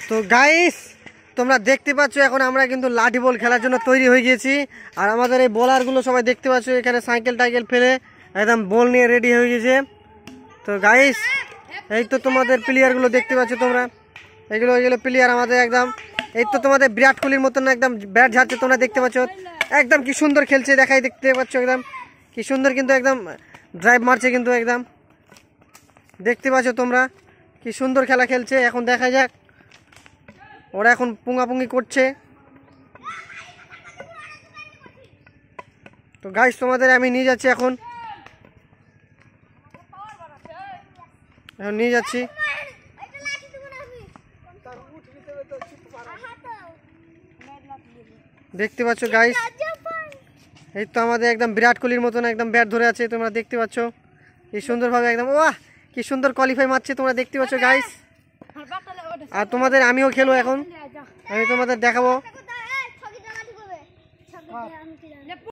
তো গাইস তোমরা দেখতে পাচ্ছ এখন আমরা কিন্তু লাঠি বল খেলার জন্য তৈরি হয়ে গেছি। আর আমাদের এই বোলারগুলো সবাই দেখতে পাচ্ছ এখানে সাইকেল টাইকেল ফেলে একদম বল নিয়ে রেডি হয়ে গেছে। তো গাইস এই তো তোমাদের প্লেয়ারগুলো দেখতে পাচ্ছ তোমরা, এগুলো প্লেয়ার আমাদের একদম। এই তো তোমাদের বিরাট কোহলির মতন একদম ব্যাট ঝাড়ছে তোমরা দেখতে পাচ্ছ, একদম কি সুন্দর খেলছে দেখাই দেখতে পাচ্ছ একদম কি সুন্দর, কিন্তু একদম ড্রাইভ মারছে কিন্তু একদম দেখতে পাচ্ছ তোমরা কি সুন্দর খেলা খেলছে। এখন দেখা যাক ওরা এখন পুঙ্গাপুঙ্গি করছে। তো গাইস তোমাদের আমি নিয়ে যাচ্ছি এখন নিয়ে যাচ্ছি। দেখতে পাচ্ছ গাইস এই তো আমাদের একদম বিরাট কোহলির মতন একদম ব্যাট ধরে আছে তোমরা দেখতে পাচ্ছ কি সুন্দরভাবে একদম। ওয়াহ কি সুন্দর কোয়ালিফাই মারছে তোমরা দেখতে পাচ্ছ গাইস। আর তোমাদের আমিও খেলো এখন, আমি তোমাদের দেখাবো।